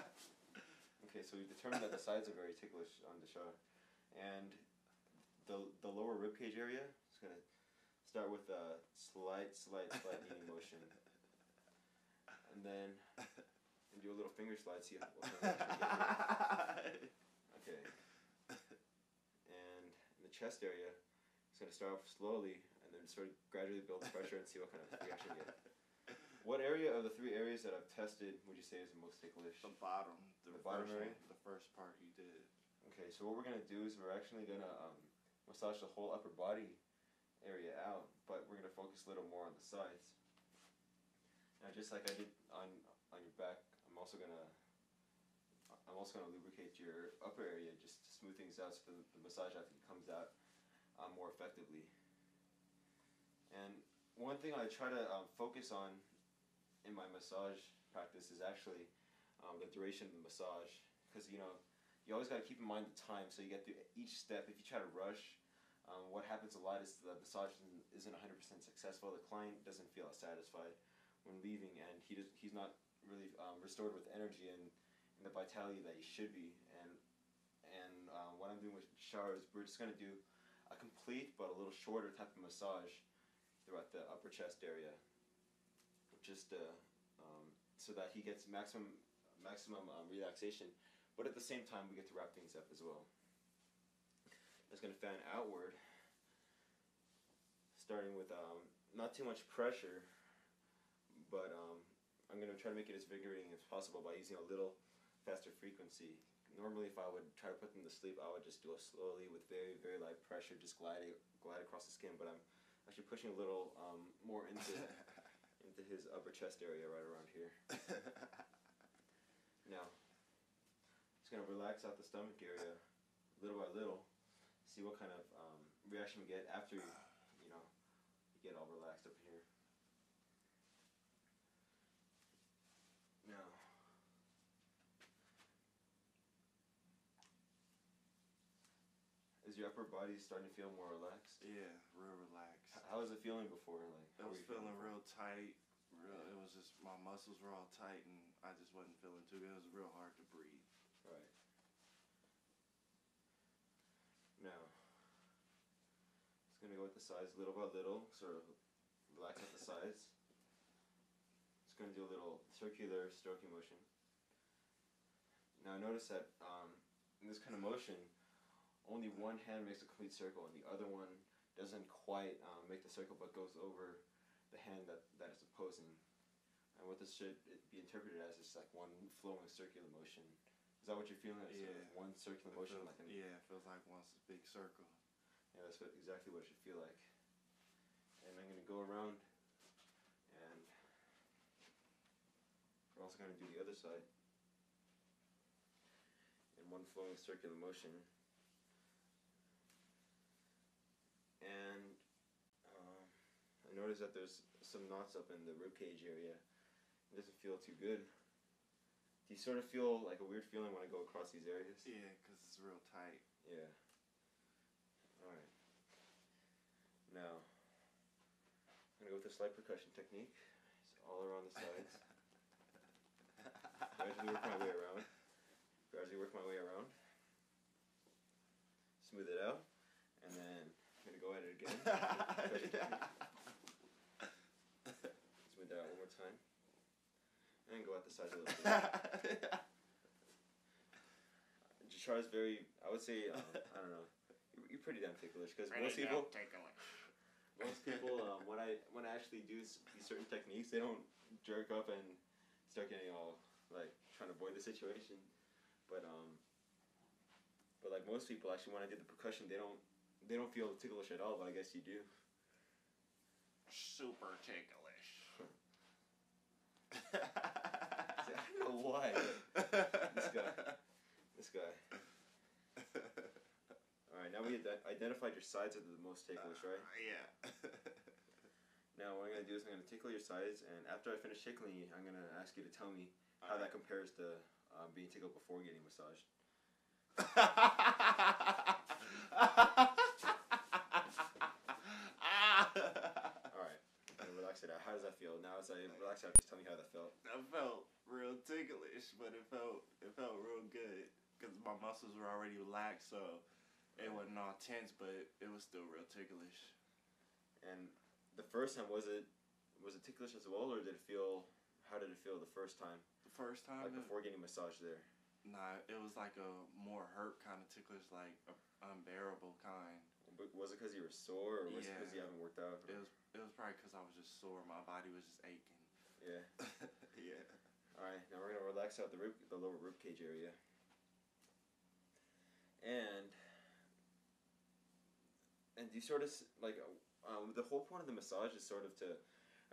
Okay, so we've determined that the sides are very ticklish on Deshar. And the lower ribcage area is going to start with a slight kneading motion. And then do a little finger slide, see what kind of pressure we get here. Okay. And in the chest area, it's going to start off slowly and then sort of gradually build pressure and see what kind of reaction you get. What area of the 3 areas that I've tested would you say is the most ticklish?
The bottom.
The bottom area?
The first part you did.
Okay, so what we're going to do is we're actually going to massage the whole upper body area out, but we're going to focus a little more on the sides. Now, just like I did on your back, I'm also going to lubricate your upper area just to smooth things out so the massage actually comes out more effectively. And one thing I try to focus on in my massage practice is actually the duration of the massage, because you always got to keep in mind the time so you get through each step. If you try to rush, what happens a lot is the massage isn't 100% successful. The client doesn't feel as satisfied when leaving, and he's not really restored with energy and the vitality that he should be. And what I'm doing with Deshar is we're just going to do a complete but a little shorter type of massage throughout the upper chest area, just so that he gets maximum relaxation, but at the same time we get to wrap things up as well. It's going to fan outward, starting with not too much pressure, but I'm going to try to make it as invigorating as possible by using a little faster frequency. Normally, if I would try to put them to sleep, I would just do it slowly with very, very light pressure, just glide across the skin, but I'm actually pushing a little more into his upper chest area right around here. Now, just going to relax out the stomach area little by little, see what kind of reaction we get after you get all relaxed up here. Now, is your upper body starting to feel more relaxed?
Yeah, real relaxed.
How was it feeling before?
I was feeling real tight. It was just my muscles were all tight, and I just wasn't feeling too good. It was real hard to breathe.
Right. Now, it's going to go with the sides little by little, sort of relax at the sides. It's going to do a little circular stroking motion. Now notice that in this kind of motion, only one hand makes a complete circle and the other one doesn't quite make the circle but goes over the hand that is opposing. And what this should be interpreted as is like one flowing circular motion. Is that what you're feeling?
Yeah.
Sort of one circular motion?
Yeah, it feels like one big circle.
Yeah, that's exactly what it should feel like. And I'm going to go around, and we're also going to do the other side in one flowing circular motion. And I notice that there's some knots up in the ribcage area. It doesn't feel too good. Do you sort of feel like a weird feeling when I go across these areas?
Yeah, because it's real tight.
Yeah. Alright. Now, I'm going to go with the slight percussion technique. It's all around the sides. Gradually work my way around. Smooth it out. And then I'm going to go at it again. Smooth it out one more time. And go at the sides a little bit. Deshar is very, I would say, I don't know. You're pretty damn ticklish, because most people, when I actually do these certain techniques, they don't jerk up and start getting all like trying to avoid the situation. But like most people, actually, when I did the percussion, they don't feel ticklish at all. But I guess you do.
Super ticklish.
I don't know why. This guy. Alright, now we identified your sides as the most ticklish, right?
Yeah.
Now what I'm going to do is I'm going to tickle your sides, and after I finish tickling you, I'm going to ask you to tell me how that compares to being tickled before getting massaged. Alright, I'm going to relax it out. How does that feel? Now as I relax out, just tell me how that felt.
I felt real ticklish, but it felt real good because my muscles were already relaxed, so it wasn't all tense, but it was still real ticklish.
And the first time, was it ticklish as well, or did it feel? How did it feel the first time?
The first time,
Like before getting massaged there.
nah, it was like a more hurt kind of ticklish, like a unbearable kind.
But was it because you were sore, or was it
Yeah.
because you haven't worked out?
It was probably because I was just sore. My body was just aching.
Yeah.
Yeah.
All right. Now we're gonna relax out the lower rib cage area. And do you sort of like the whole point of the massage is sort of to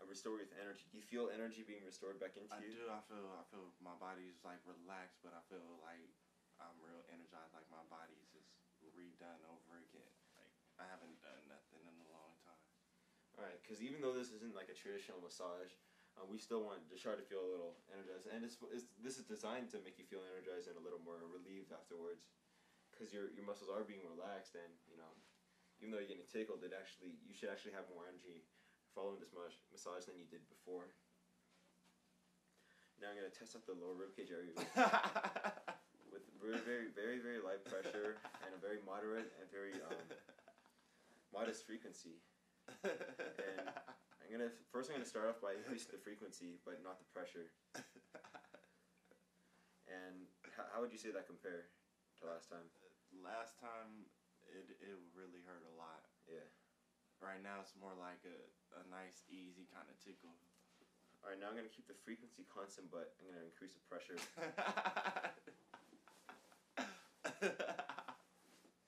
restore you with energy. Do you feel energy being restored back into
I
you?
do. I feel my body's like relaxed, but I feel like I'm real energized. Like my body's just redone over again. Like I haven't done nothing in a long time.
All right, because even though this isn't like a traditional massage, we still want Deshar to feel a little energized, and this is designed to make you feel energized and a little more relieved afterwards, because your muscles are being relaxed, and even though you're getting tickled, you should actually have more energy following this massage than you did before. Now I'm gonna test out the lower ribcage area with very, very, very, very light pressure and a very moderate and very modest frequency. And I'm gonna start off by increasing the frequency, but not the pressure. And how would you say that compare to last time?
Last time, it really hurt a lot.
Yeah.
Right now, it's more like a nice, easy kind of tickle.
All right, now I'm gonna keep the frequency constant, but I'm gonna increase the pressure.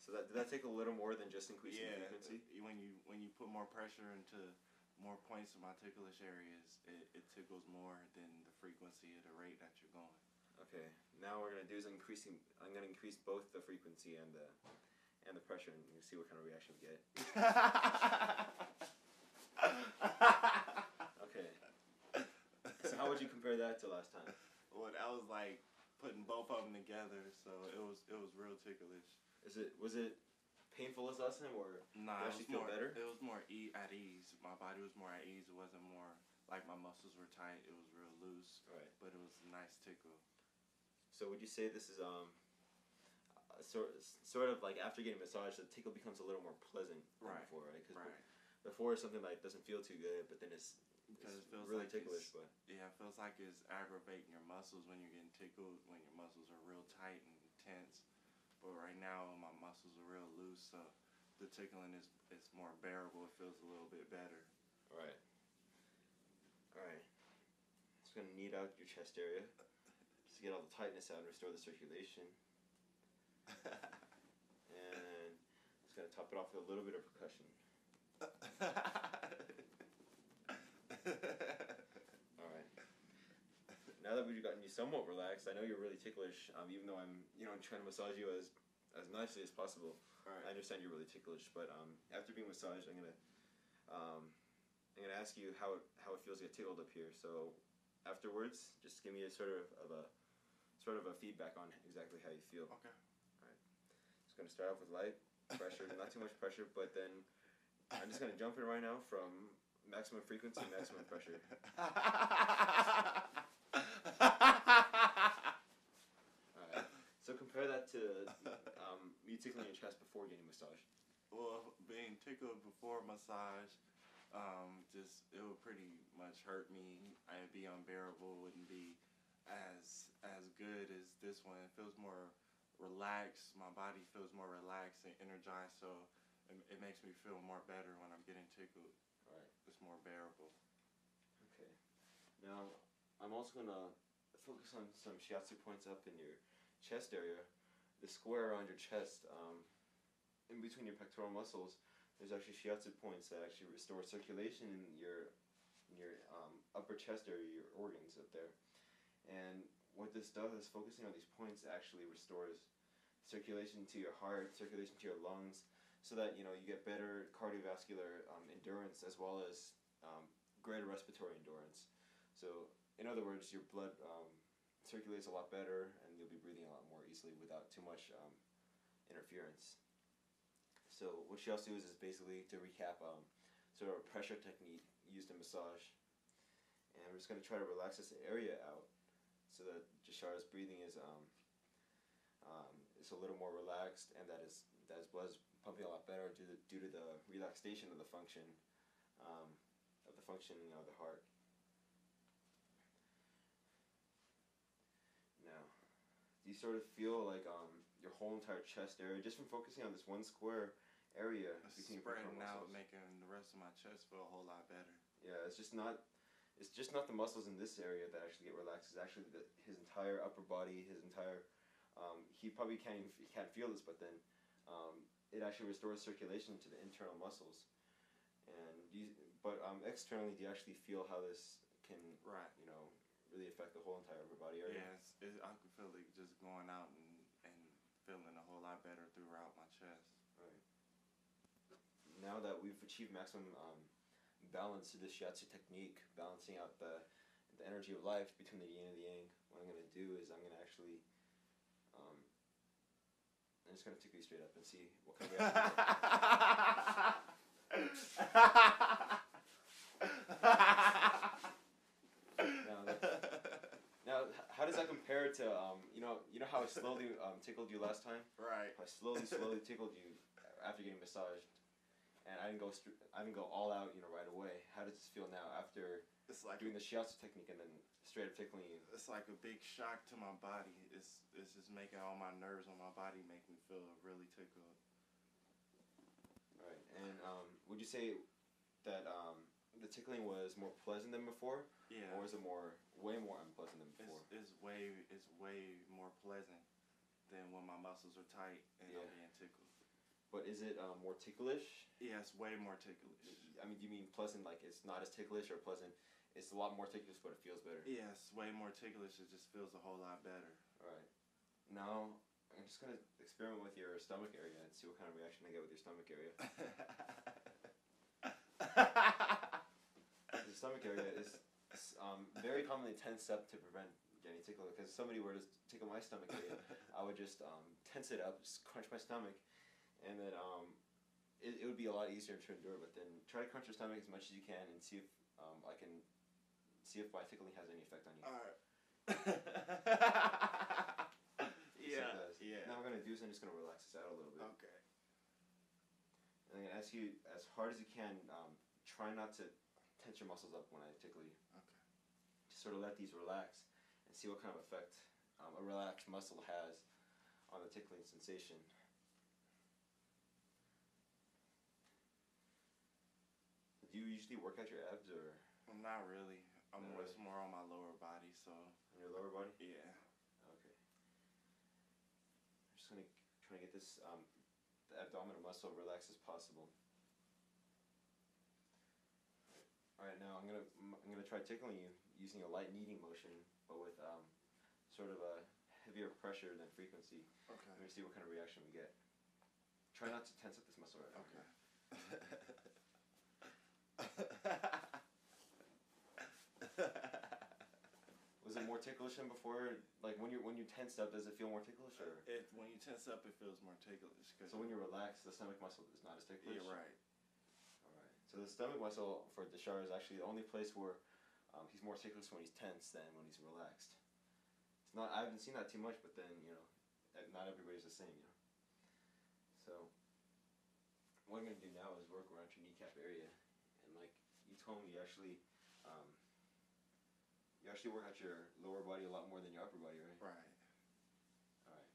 So did that take a little more than just increasing the frequency?
When you put more pressure into more points in my ticklish areas, it tickles more than the frequency at the rate that you're going.
Okay. Now what we're gonna do is I'm gonna increase both the frequency and the pressure, and you see what kind of reaction we get. Okay. So how would you compare that to last time?
Well, that was like putting both of them together, so it was real ticklish.
Was it painful as last time, or
Nah,
did you actually feel better?
It was more at ease. My body was more at ease. It wasn't more like my muscles were tight. It was real loose.
Right.
But it was a nice tickle.
So would you say this is sort of like after getting massaged, the tickle becomes a little more pleasant than
Right.
before, right? Because
Right.
before it's something like doesn't feel too good, but then it's
Because it feels
really
like
ticklish. But
yeah, it feels like it's aggravating your muscles when you're getting tickled, when your muscles are real tight and tense. But right now, my muscles are real loose, so the tickling is more bearable. It feels a little bit better.
all right. Just gonna knead out your chest area, just to get all the tightness out and restore the circulation. And just gonna top it off with a little bit of percussion. All right. Now that we've gotten you somewhat relaxed, I know you're really ticklish. Even though I'm, trying to massage you as nicely as possible.
Right.
I understand you're really ticklish, but after being massaged, I'm gonna ask you how it feels to get tickled up here. So afterwards, just give me a sort of a feedback on exactly how you feel.
Okay.
Just gonna start off with light pressure, not too much pressure, but then I'm just gonna jump in right now from maximum frequency, maximum pressure. Alright. So compare that to me tickling your chest before getting massaged.
Well, being tickled before massage, it would pretty much hurt me. It'd be unbearable. Wouldn't be as good as this one. It feels more relaxed. My body feels more relaxed and energized, so it makes me feel more better when I'm getting tickled.
Right.
It's more bearable.
Okay. Now, I'm also gonna focus on some shiatsu points up in your chest area. The square around your chest, in between your pectoral muscles, there's actually shiatsu points that actually restore circulation in your upper chest area, your organs up there. And what this does, focusing on these points, actually restores circulation to your heart, circulation to your lungs, so that you get better cardiovascular endurance as well as greater respiratory endurance. So, in other words, your blood circulates a lot better, and you'll be breathing a lot more easily without too much interference. So, what shiatsu is basically, to recap, sort of a pressure technique used in massage. And we're just going to try to relax this area out so that Deshar's breathing is a little more relaxed, and that his blood is pumping a lot better due to the relaxation of the function functioning of the heart. Now, do you sort of feel like your whole entire chest area, just from focusing on this one square area,
spreading out, making the rest of my chest feel a whole lot better.
Yeah, it's just not the muscles in this area that actually get relaxed. It's actually his entire upper body, his entire. He probably can't feel this, but then it actually restores circulation to the internal muscles. And externally, do you actually feel how this can, really affect the whole entire upper body area?
Yeah, I can feel it just going out and feeling a whole lot better throughout my chest.
Right. Now that we've achieved maximum balance to this shiatsu technique, balancing out the energy of life between the yin and the yang, what I'm going to do is I'm going to actually, I'm just going to tickle you straight up and see what kind of reaction you get. Now, how does that compare to you know how I slowly tickled you last time?
Right.
I slowly tickled you after getting massaged, and I didn't go all out right away. How does this feel now after doing the shiatsu technique and then straight up tickling you?
It's like a big shock to my body. It's just making all my nerves on my body make me feel really tickled.
Right. And would you say that the tickling was more pleasant than before?
Yeah.
Or is it way more unpleasant than before?
It's way more pleasant than when my muscles are tight and I'm being tickled.
But is it more ticklish?
Yeah, it's way more ticklish.
I mean, do you mean pleasant like it's not as ticklish, or pleasant it's a lot more ticklish but it feels better?
Yeah, it's way more ticklish. It just feels a whole lot better.
Right. Now, I'm just going to experiment with your stomach area and see what kind of reaction I get with your stomach area. The stomach area is very commonly tensed up to prevent getting tickled, because if somebody were to tickle my stomach area, I would just tense it up, just crunch my stomach, and then it would be a lot easier to endure. But then try to crunch your stomach as much as you can and see if I can see if my tickling has any effect on you.
All right.
Yeah. Now what I'm going to do is I'm just going to relax this out a little bit.
Okay.
And I'm going to ask you, as hard as you can, try not to tense your muscles up when I tickle you.
Okay.
Just sort of let these relax and see what kind of effect a relaxed muscle has on the tickling sensation. Do you usually work out your abs, or?
Well, not really. It's more on my lower body, so.
On your lower body?
Yeah.
Okay. I'm just going to try to get this the abdominal muscle relaxed as possible. All right, now I'm gonna try tickling you using a light kneading motion, but with sort of a heavier pressure than frequency.
Okay.
I'm gonna see what kind of reaction we get. Try not to tense up this muscle right now.
Okay.
Was it more ticklish than before? Like when you tensed up, does it feel more ticklish, or?
When you tense up, it feels more ticklish.
So when you're relaxed, the stomach muscle is not as ticklish?
Yeah, right.
Alright. So the stomach muscle for Deshar is actually the only place where he's more ticklish when he's tense than when he's relaxed. It's not. I haven't seen that too much, but then not everybody's the same, So what I'm gonna do now is work around your kneecap area, and like you told me, you actually work out your lower body a lot more than your upper body, right?
Right.
Alright.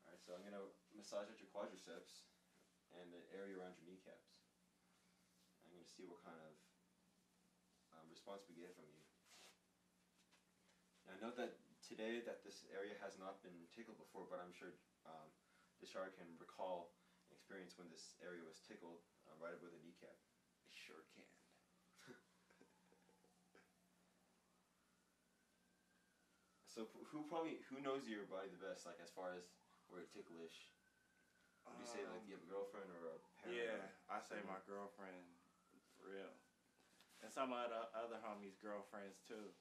Alright, so I'm going to massage out your quadriceps and the area around your kneecaps. I'm going to see what kind of response we get from you. Now note that today that this area has not been tickled before, but I'm sure Deshar can recall an experience when this area was tickled right above the kneecap.
I sure can.
So who knows your body the best, like as far as where it's ticklish? Would you say like you have a girlfriend or a parent?
Yeah, I say my girlfriend, for real. And some of the other homies' girlfriends too.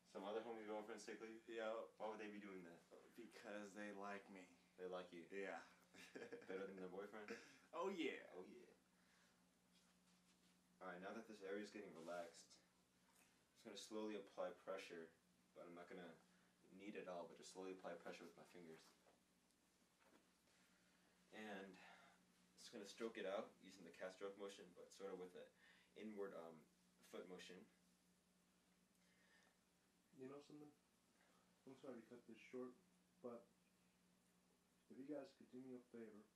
Some other homie girlfriends tickle you?
Yep.
Why would they be doing that?
Because they like me.
They like you?
Yeah.
Better than their boyfriend?
Oh yeah.
Oh yeah. Alright, now that this area is getting relaxed, I'm just going to slowly apply pressure, but I'm not going to knead it all, but just slowly apply pressure with my fingers. And just going to stroke it out using the cat stroke motion, but sort of with an inward foot motion.
You know something? I'm sorry to cut this short, but if you guys could do me a favor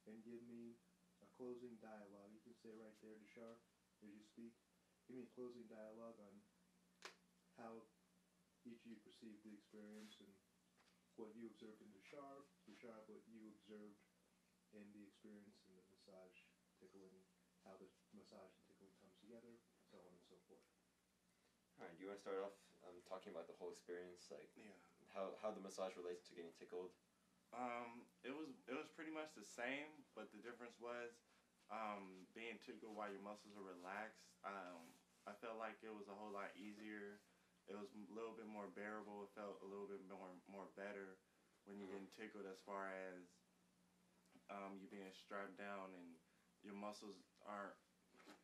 and give me a closing dialogue, you can say right there, Deshar, as you speak. Give me a closing dialogue on how each of you perceived the experience and what you observed in Deshar, what you observed in the experience in the massage, tickling, how the massage and tickling comes together, so on and so forth.
Alright, do you want to start off talking about the whole experience, like
Yeah.
how the massage relates to getting tickled?
It was pretty much the same, but the difference was being tickled while your muscles are relaxed. I felt like it was a whole lot easier. It was a little bit more bearable. It felt a little bit more better when you're getting tickled, as far as you being strapped down and your muscles aren't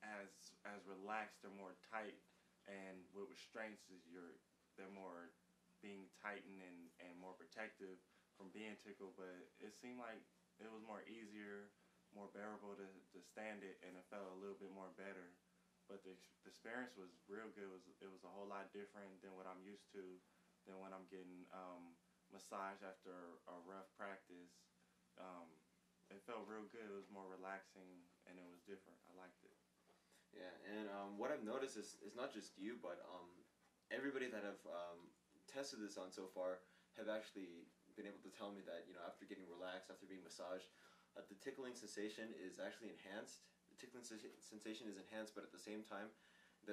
as relaxed. They're more tight, and with restraints they're more being tightened and more protective from being tickled. But it seemed like it was more easier, more bearable to stand it, and it felt a little bit more better. But the experience was real good. It was a whole lot different than what I'm used to, than when I'm getting massage after a rough practice. It felt real good. It was more relaxing, and it was different. I liked it.
Yeah, and what I've noticed is not just you, but everybody that have tested this on so far have actually been able to tell me that, you know, after getting relaxed, after being massaged, that the tickling sensation is actually enhanced. The tickling sensation is enhanced, but at the same time, the